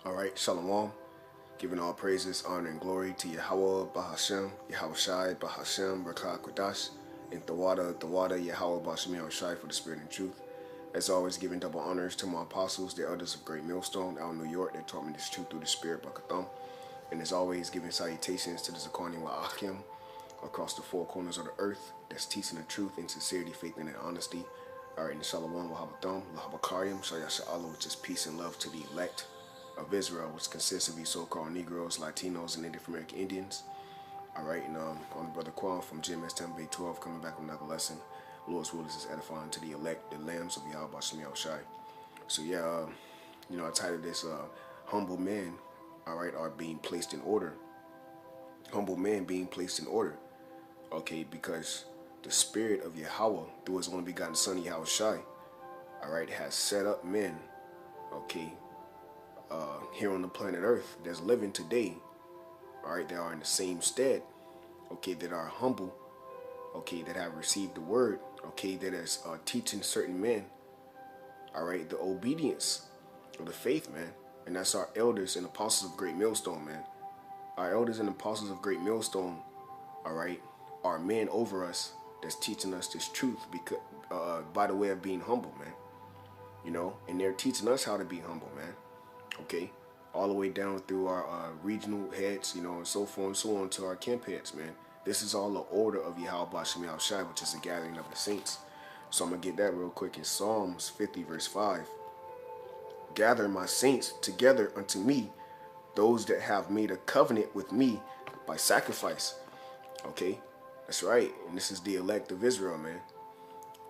All right, Shalom. Giving all praises, honor, and glory to Yahawah, Bahashem, YAHAWASHI, Bahashem, Rakah Kodash, and Thawada, Yahawah, Bahashem, YAHAWASHI for the spirit and truth. As always, giving double honors to my apostles, the elders of Great Millstone out in New York that taught me this truth through the spirit, Bakatham. And as always, giving salutations to the Zakani Wa'achim across the four corners of the earth that's teaching the truth in sincerity, faith, and in honesty. All right, and Shalom, Wahabatham, Lahabakaryam, Shayasha Allah, which is peace and love to the elect of Israel, which consists of these so-called Negroes, Latinos, and Native American Indians. All right, and I'm the brother Quan from GMS Temple 12, coming back with another lesson. Lord's will is edifying to the elect, the lambs of Yahweh Bashem Yahushai. So yeah, I titled this "Humble Men," all right, are being placed in order. Humble men being placed in order, okay, because the spirit of Yahweh through His only begotten Son Yahushai, all right, has set up men, okay. Here on the planet Earth that's living today, all right, that are in the same stead, okay, that are humble, okay, that have received the word, okay, that is teaching certain men, all right, the obedience of the faith, man. And that's our elders and apostles of Great Millstone, man. Our elders and apostles of Great Millstone, all right, are men over us that's teaching us this truth because by the way of being humble, man. And they're teaching us how to be humble, man. Okay, all the way down through our regional heads, and so forth and so on to our camp heads, man. This is all the order of Yahweh Bashem Yahushai, which is the gathering of the saints. So I'm going to get that real quick in Psalms 50 verse 5. Gather my saints together unto me, those that have made a covenant with me by sacrifice. Okay, that's right. And this is the elect of Israel, man.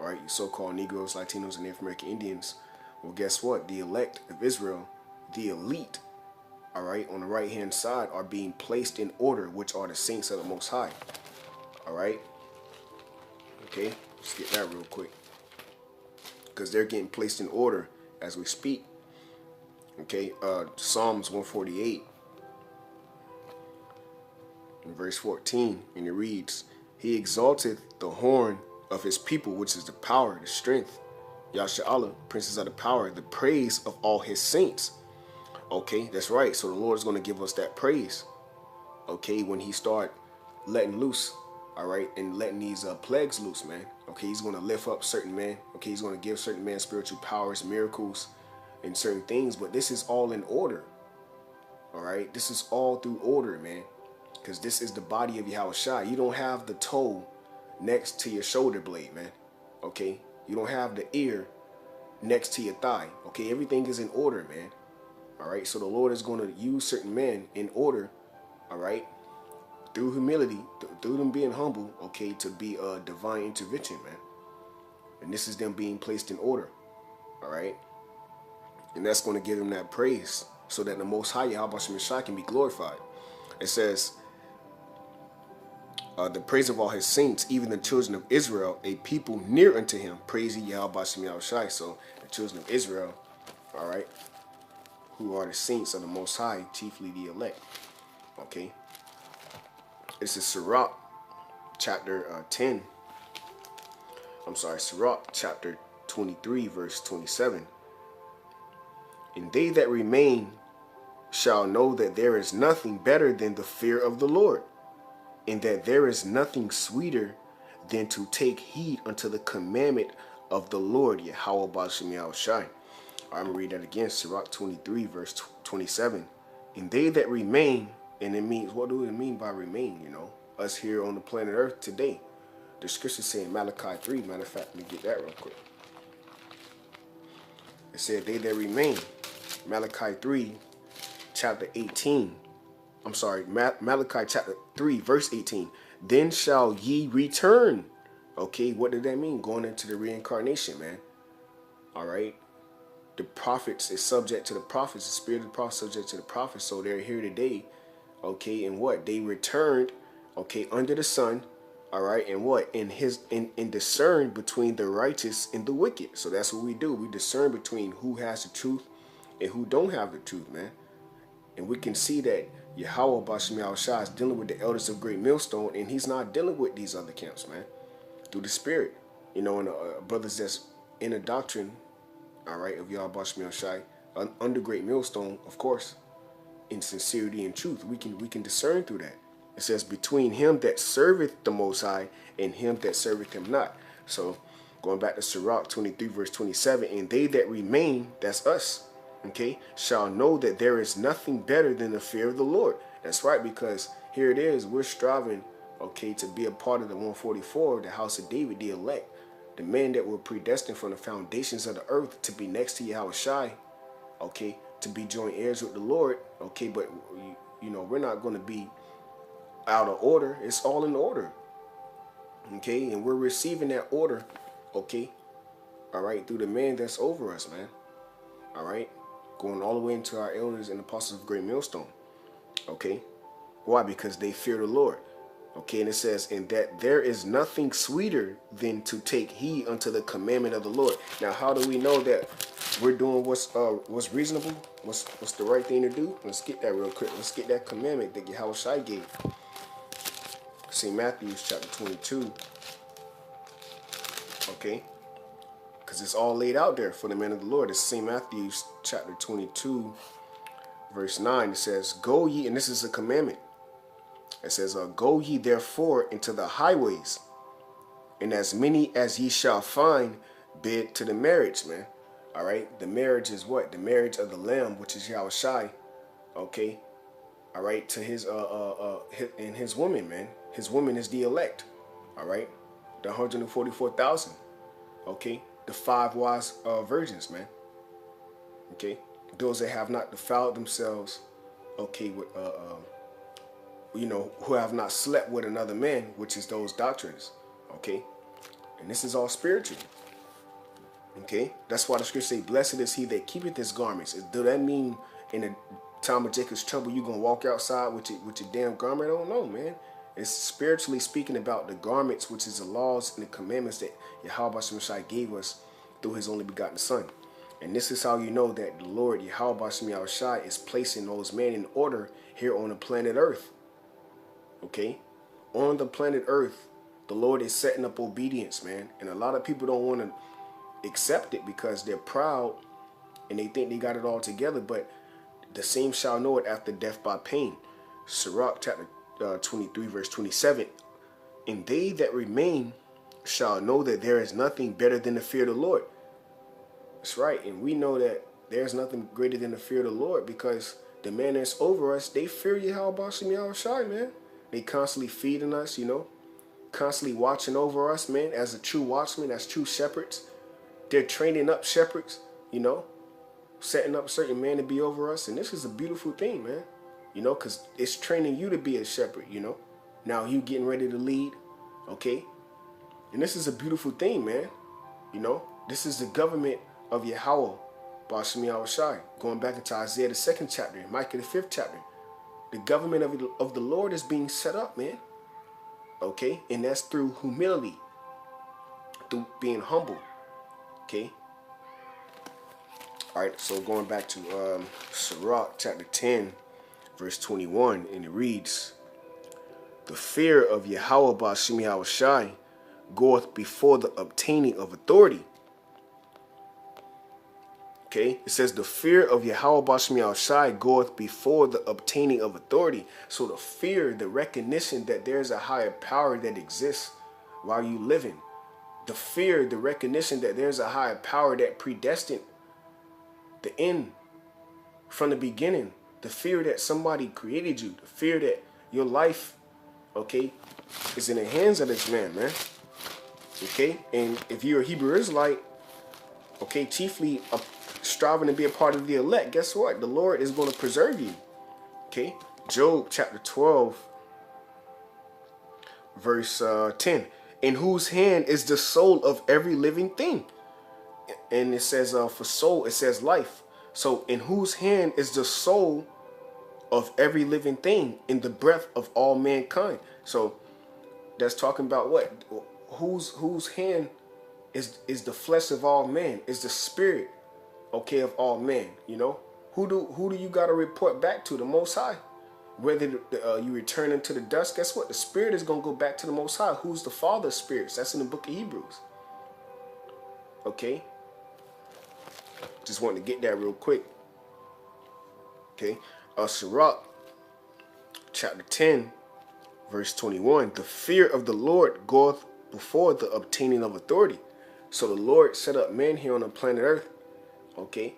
All right, you so-called Negroes, Latinos, and Native American Indians. Well, guess what? The elect of Israel, the elite, all right, on the right hand side are being placed in order, which are the saints of the Most High. All right, okay, let's get that real quick because they're getting placed in order as we speak. Okay, Psalms 148 in verse 14, and it reads, He exalteth the horn of His people, which is the power, the strength, Yasha Allah, princes of the power, the praise of all His saints. Okay, that's right. So the Lord is going to give us that praise, okay, when He start letting loose, all right, and letting these plagues loose, man. Okay, He's going to lift up certain men. Okay, He's going to give certain men spiritual powers, miracles, and certain things. But this is all in order, all right? This is all through order, man, because this is the body of Yahushua. You don't have the toe next to your shoulder blade, man, okay? You don't have the ear next to your thigh, okay? Everything is in order, man. All right, so the Lord is going to use certain men in order, all right, through humility, through them being humble, okay, to be a divine intervention, man. And this is them being placed in order, all right? And that's going to give them that praise so that the Most High, Yahweh Shai, can be glorified. It says, the praise of all His saints, even the children of Israel, a people near unto Him, praise ye Yahweh Shai. So the children of Israel, all right, who are the saints of the Most High, chiefly the elect. Okay, this is Sirach chapter 10. I'm sorry, Sirach chapter 23, verse 27. And they that remain shall know that there is nothing better than the fear of the Lord, and that there is nothing sweeter than to take heed unto the commandment of the Lord, Yahweh Bashem Yahushai. I'm going to read that again, Sirach 23, verse 27. And they that remain, and it means, what do it mean by remain, Us here on the planet Earth today. The scripture saying Malachi 3, matter of fact, let me get that real quick. It said, they that remain, Malachi 3, chapter 18. I'm sorry, Malachi chapter 3, verse 18. Then shall ye return. Okay, what did that mean? Going into the reincarnation, man. All right. The prophets is subject to the prophets. The spirit of the prophets is subject to the prophets. So they're here today, okay, and what? They returned, okay, under the sun, all right, and what? And discern between the righteous and the wicked. So that's what we do. We discern between who has the truth and who don't have the truth, man. And we can see that Yahweh Bashem Yahushua is dealing with the elders of Great Millstone, and He's not dealing with these other camps, man, through the spirit. And brothers that's in the doctrine, all right, of Yahweh Bashem Yahushua, under great millstone, of course, in sincerity and truth. We can discern through that. It says, between him that serveth the Most High and him that serveth him not. So going back to Sirach 23 verse 27, and they that remain, that's us, okay, shall know that there is nothing better than the fear of the Lord. That's right, because here it is, we're striving, okay, to be a part of the 144, the house of David, the elect, the men that were predestined from the foundations of the earth to be next to YAHAWASHI, okay, to be joint heirs with the Lord, okay, but you know, we're not going to be out of order. It's all in order, okay, and we're receiving that order, okay, all right, through the man that's over us, man, all right, going all the way into our elders and apostles of great millstone, okay. Why? Because they fear the Lord, okay, and it says, and that there is nothing sweeter than to take heed unto the commandment of the Lord. Now, how do we know that we're doing what's reasonable, what's the right thing to do? Let's get that real quick. Let's get that commandment that YAHAWASHI gave. St. Matthew chapter 22, okay, because it's all laid out there for the men of the Lord. It's St. Matthew chapter 22 verse 9. It says, go ye, and this is a commandment. It says, go ye therefore into the highways, and as many as ye shall find, bid to the marriage, man. All right, the marriage is what? The marriage of the Lamb, which is YAHAWASHI, okay. All right, to his and his woman, man. His woman is the elect, all right, the 144,000, okay, the 5 wise virgins, man, okay, those that have not defiled themselves, okay, with you know, who have not slept with another man, which is those doctrines, okay, and this is all spiritual, okay. That's why the scripture say, blessed is he that keepeth his garments. Do that mean in the time of Jacob's trouble you gonna walk outside with your damn garment? I don't know, man. It's spiritually speaking about the garments, which is the laws and the commandments that YAHAWASHI gave us through his only begotten Son. And this is how you know that the Lord YAHAWASHI is placing those men in order here on the planet Earth. Okay? On the planet Earth, the Lord is setting up obedience, man. And a lot of people don't want to accept it because they're proud and they think they got it all together. But the same shall know it after death by pain. Sirach chapter 23 verse 27, and they that remain shall know that there is nothing better than the fear of the Lord. That's right, and we know that there's nothing greater than the fear of the Lord because the man that's over us, they fear YAHAWASHI, man. They constantly feeding us, you know, constantly watching over us, man, as a true watchman, as true shepherds. They're training up shepherds, you know, setting up certain men to be over us, and this is a beautiful thing, man. You know, because it's training you to be a shepherd, you know. Now you getting ready to lead, okay? And this is a beautiful thing, man. You know, this is the government of Yahweh, YAHAWASHI. Going back into Isaiah the 2nd chapter, Micah the 5th chapter. The government of the Lord is being set up, man. Okay? And that's through humility, through being humble, okay? All right, so going back to Sirach chapter 10, verse 21, and it reads, the fear of YAHAWASHI goeth before the obtaining of authority. Okay, it says the fear of YAHAWASHI goeth before the obtaining of authority. So the fear, the recognition that there's a higher power that exists while you living. The fear, the recognition that there's a higher power that predestined the end from the beginning. The fear that somebody created you. The fear that your life, okay, is in the hands of this man, man. Okay? And if you're a Hebrew Israelite, okay, chiefly striving to be a part of the elect, guess what? The Lord is going to preserve you. Okay? Job chapter 12, verse 10. In whose hand is the soul of every living thing? And it says for soul, it says life. So in whose hand is the soul of every living thing, in the breath of all mankind? So that's talking about what? Whose hand is the flesh of all men, is the spirit, okay, of all men, you know? Who do you got to report back to? The Most High. Whether you return into the dust, guess what? The spirit is going to go back to the Most High. Who's the Father of spirits? That's in the book of Hebrews. Okay? Just wanted to get that real quick. Okay, Sirach, chapter 10, verse 21. The fear of the Lord goeth before the obtaining of authority. So the Lord set up men here on the planet Earth, okay?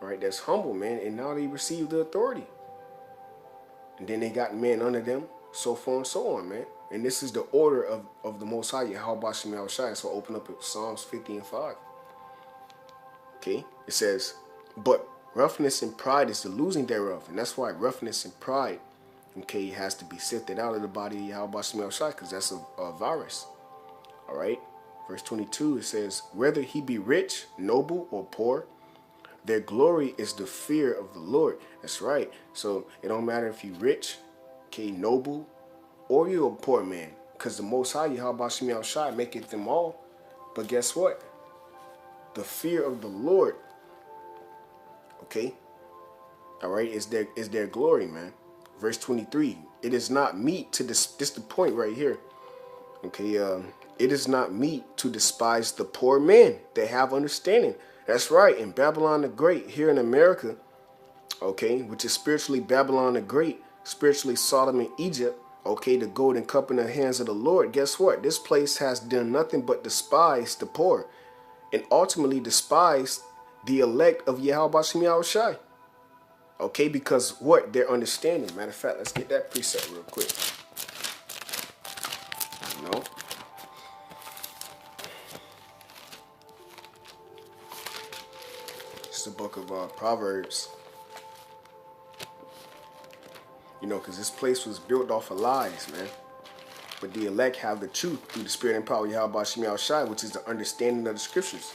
Right, that's humble, man, and now they receive the authority. And then they got men under them, so forth and so on, man. And this is the order of the Most High, YAHAWASHI. So open up at Psalms 50 and 5. Okay, it says, but roughness and pride is the losing thereof. And that's why roughness and pride, okay, has to be sifted out of the body of YAHAWASHI, because that's a virus. All right, verse 22, it says, whether he be rich, noble, or poor, their glory is the fear of the Lord. That's right. So it don't matter if you rich, okay, noble, or you're a poor man, because the Most High, YAHAWASHI, maketh them all. But guess what? The fear of the Lord, okay, all right, is their glory, man. Verse 23, it is not meet to this is the point right here, okay, it is not meet to despise the poor men that have understanding. That's right, in Babylon the Great, here in America, okay, which is spiritually Babylon the Great, spiritually Sodom and Egypt, okay, the golden cup in the hands of the Lord. Guess what? This place has done nothing but despise the poor, and ultimately despise the elect of YAHAWASHI. Okay, because what? Their understanding. Matter of fact, let's get that precept real quick. No. It's the book of Proverbs. You know, because this place was built off of lies, man. But the elect have the truth through the spirit and power of YAHAWASHI, which is the understanding of the scriptures.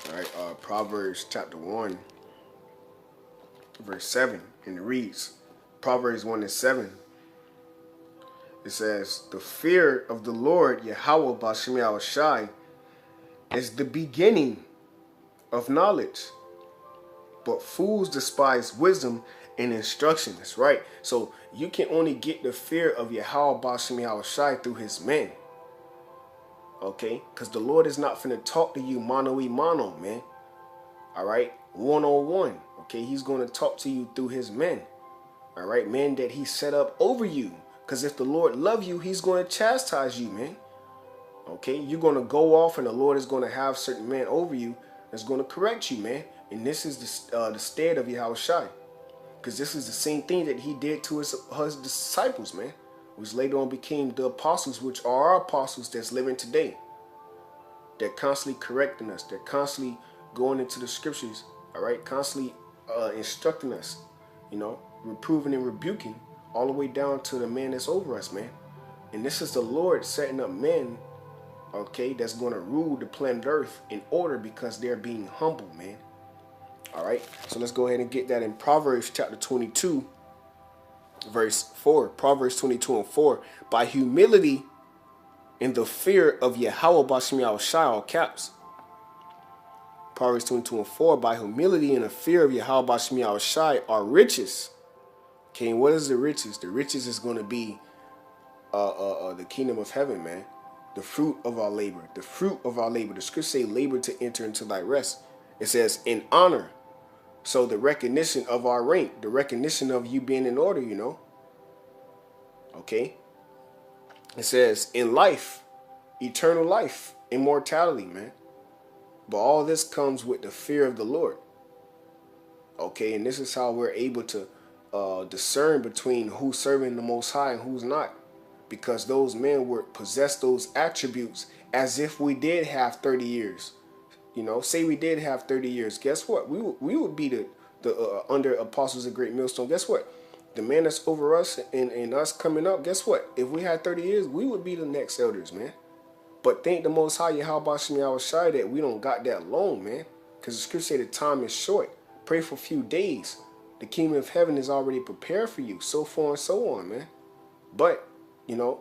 All right, Proverbs chapter 1, verse 7, and it reads, Proverbs 1 and 7. It says, the fear of the Lord, YAHAWASHI, is the beginning of knowledge, but fools despise wisdom and instruction. That's right. So you can only get the fear of YAHAWASHI through his men. Okay? Because the Lord is not finna talk to you mano-y-mano, man. All right? One-on-one. Okay? He's going to talk to you through his men. All right? Men that he set up over you. Because if the Lord loves you, he's going to chastise you, man. Okay? You're going to go off and the Lord is going to have certain men over you that's going to correct you, man. And this is the stead of YAHAWASHI. Because this is the same thing that he did to his disciples, man. Which later on became the apostles, which are our apostles that's living today. They're constantly correcting us. They're constantly going into the scriptures, all right? Constantly instructing us, you know, reproving and rebuking all the way down to the man that's over us, man. And this is the Lord setting up men, okay, that's going to rule the planet Earth in order because they're being humble, man. All right, so let's go ahead and get that in Proverbs chapter 22, verse 4. Proverbs 22 and 4. By humility and the fear of YAHAWASHI, all caps. Proverbs 22 and 4. By humility and the fear of YAHAWASHI are riches. Okay, and what is the riches? The riches is going to be the kingdom of heaven, man. The fruit of our labor. The fruit of our labor. The scriptures say labor to enter into thy rest. It says in honor. So the recognition of our rank, the recognition of you being in order, you know. Okay. It says in life, eternal life, immortality, man. But all this comes with the fear of the Lord. Okay, and this is how we're able to discern between who's serving the Most High and who's not. Because those men would possess those attributes as if we did have 30 years. You know, say we did have 30 years. Guess what? We would be the under apostles of great millstone. Guess what? The man that's over us and us coming up, guess what? If we had 30 years, we would be the next elders, man. But thank the Most High, YAHAWASHI, that we don't got that long, man. Because the scripture say the time is short. Pray for a few days. The kingdom of heaven is already prepared for you. So forth and so on, man. But, you know,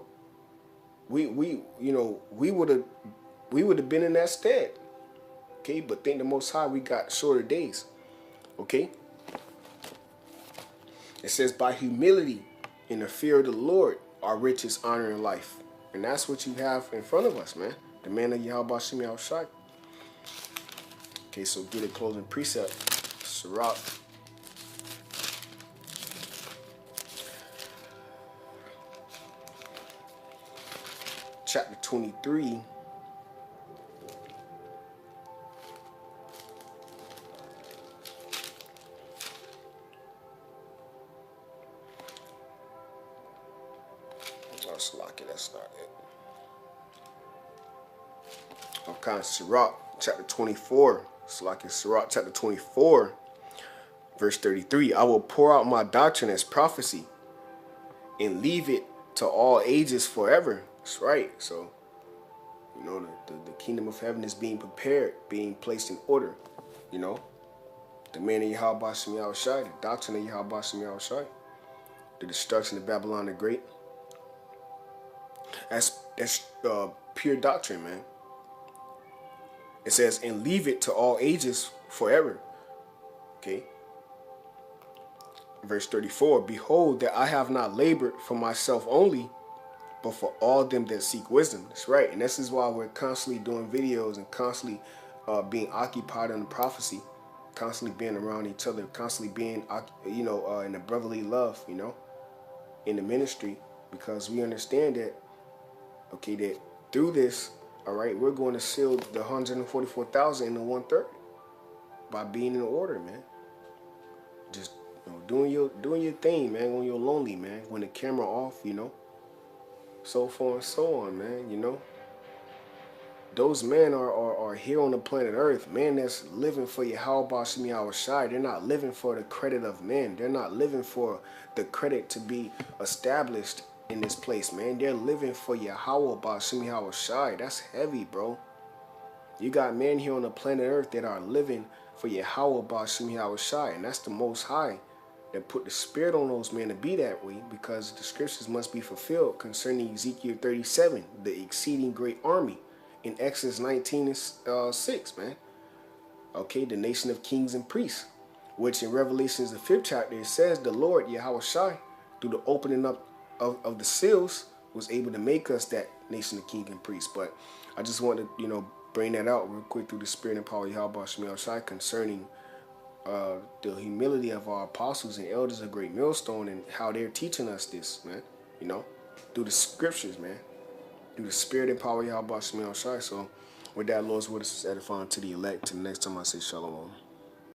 we would have been in that stead. Okay, but thank the Most High, we got shorter days. Okay? It says, by humility and the fear of the Lord, our richest honor in life. And that's what you have in front of us, man. The man of YAHAWASHI. Okay, so get a closing precept. Sirach. Chapter 23. Let's lock it, that's not it. Okay, Sirach, chapter 24. Sirach, chapter 24, verse 33. I will pour out my doctrine as prophecy and leave it to all ages forever. That's right. So, you know, the kingdom of heaven is being prepared, being placed in order. You know, the man of YAHAWASHI, the doctrine of YAHAWASHI, the destruction of Babylon the Great. That's pure doctrine, man. It says, and leave it to all ages forever. Okay. Verse 34, behold that I have not labored for myself only, but for all them that seek wisdom. That's right. And this is why we're constantly doing videos and constantly being occupied in the prophecy, constantly being around each other, constantly being, you know, in the brotherly love, you know, in the ministry, because we understand that, okay, that through this, all right, we're going to seal the 144,000 in the 130 by being in order, man. Just, you know, doing your thing, man, when you're lonely, man, when the camera off, you know, so forth and so on, man, you know. Those men are here on the planet Earth, man, that's living for YAHAWASHI. They're not living for the credit of men. They're not living for the credit to be established in this place, man. They're living for YAHAWASHI. That's heavy, bro. You got men here on the planet Earth that are living for YAHAWASHI, and that's the Most High that put the spirit on those men to be that way, because the scriptures must be fulfilled concerning Ezekiel 37, the exceeding great army, in Exodus 19 and 6, man. Okay, the nation of kings and priests, which in Revelations the 5th chapter, it says the Lord YAHAWASHI, through the opening up of the seals, was able to make us that nation of king and priests. But I just want to, you know, bring that out real quick through the spirit and power of YAHAWASHI concerning the humility of our apostles and elders of Great Millstone, and how they're teaching us this, man, you know, through the scriptures, man, through the spirit and power of YAHAWASHI. So with that, Lord's word is edifying to the elect. Till the next time I say shalom.